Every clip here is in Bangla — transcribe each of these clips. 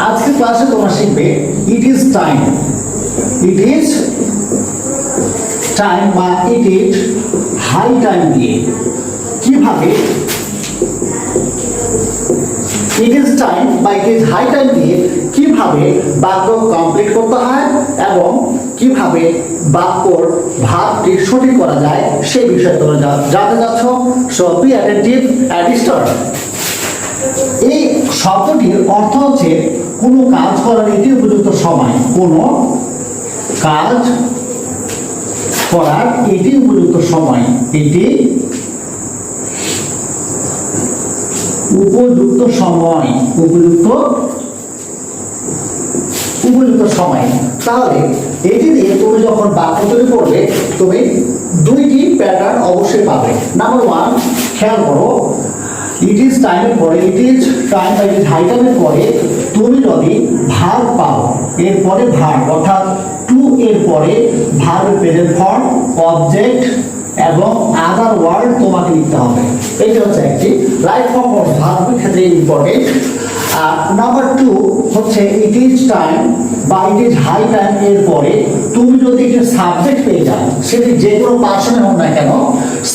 আজকে ক্লাসে তোমরা শিখবে it is time. It is time বা ইট ইজ হাই টাইম দিয়ে কিভাবে ইট ইজ টাইম বা ইট ইজ হাই টাইম দিয়ে কিভাবে বাক্য কমপ্লিট করতে হয় এবং কিভাবে বাক্যর ভাবটি সঠিক করা যায় সেই বিষয়ে তোমরা জানতে যাচ্ছ। So be attentive and start. এই শব্দটির অর্থ হচ্ছে কোনো কাজ করার এটি উপযুক্ত সময়। কোনো কাজ করার এটি উপযুক্ত সময়। এটি উপযুক্ত সময়। উপযুক্ত সময়। তাহলে এটি দিয়ে তুমি যখন বাক্য তৈরি করবে তুমি দুইটি প্যাটার্ন অবশ্যই পাবে। নাম্বার ওয়ান, খেয়াল করো, ইট ইজ টাইমের পরে ইট ইজ টাইম বা ইট ইজ হাই টাইমের পরে তুমি যদি ভার্ব পাও, এরপরে ভার্ব অর্থাৎ টু এর পরে ভার্ব প্রেজেন্ট ফর্ম, অবজেক্ট এবং আদার ওয়ার্ড তোমাকে লিখতে হবে। এটা হচ্ছে একটি রাইট ফর্ম অফ ভার্বের ক্ষেত্রে ইম্পর্টেন্ট। আর নাম্বার টু হচ্ছে ইট ইজ টাইম বা ইট ইজ হাই টাইম এর পরে তুমি যদি একটা সাবজেক্ট পেয়ে যাও, সেটি যে কোনো পার্সনের হোক না কেন,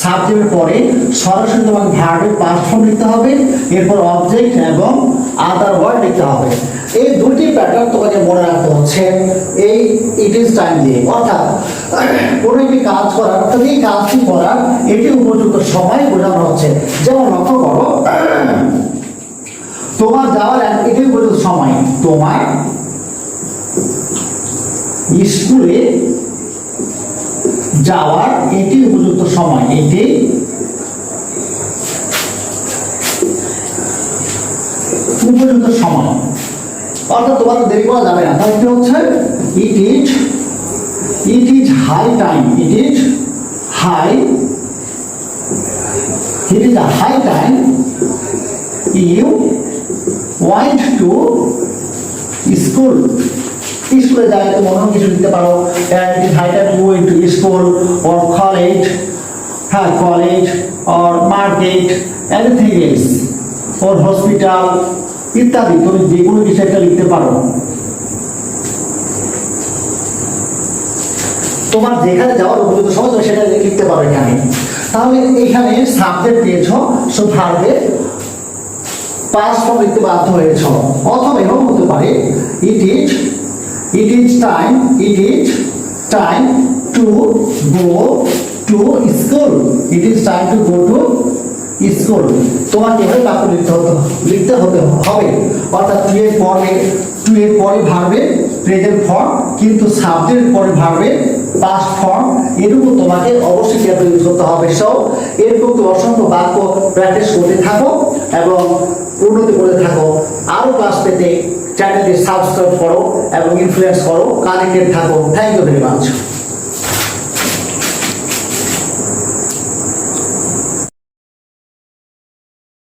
সাবজেক্টের পরে সরাসরি তোমাকে ভার্বের পাস্ট ফর্ম লিখতে হবে, এরপর অবজেক্ট এবং আদার ওয়ার্ড লিখতে হবে। এই দুটি প্যাটার্ন তোমাকে মনে রাখতে হচ্ছে এই ইট ইজ টাইম দিয়ে। অর্থাৎ কোনো একটি কাজ করার, অর্থাৎ এই কাজটি করার এটি উপযুক্ত সময় বোঝানো হচ্ছে। যেমন লক্ষ্য করো, তোমার যাওয়ার এটি উপযুক্ত সময়। তোমার স্কুলে যাওয়ার এটি উপযুক্ত সময়। এটি উপযুক্ত সময়। অর্থাৎ তোমার দেরি করা যাবে না। তাহলে কি হচ্ছে, it is high time. It is a high time you went to school. স্কুলে যাই তো মনে কিছু দিতে পারো, it is high time you went to school or college, হ্যাঁ college or market, anything else, or hospital ইত্যাদি। তুমি যে কোনো কিছু একটা লিখতে পারো। তোমার যেখানে যাওয়ার উপযুক্ত সময় তুমি সেটা লিখতে পারো এখানে। তাহলে এখানে সাবজেক্ট পেয়েছো, সো ভার্বের পাস্ট ফর্ম লিখতে বাধ্য হয়েছো। অথবা এরকম হতে পারে it is time to go to school. It is time to go to school. তোমাকে এভাবে বাক্য লিখতে হবে। অর্থাৎ টু এর পরে ভার্বের প্রেজেন্ট ফর্ম, কিন্তু সাবজেক্টের পরে ভার্বের পাস্ট ফর্ম, এরকম তোমাকে অবশ্যই ক্যাপিটাল ইউজ করতে হবে। সব এরকম তো অসংখ্য বাক্য প্র্যাকটিস করতে থাকো এবং উন্নতি করতে থাকো। আরো ক্লাস পেতে চ্যানেলটি সাবস্ক্রাইব করো এবং ইনফ্লুয়েন্স করো, কানেক্টেড থাকো। Thank you very much.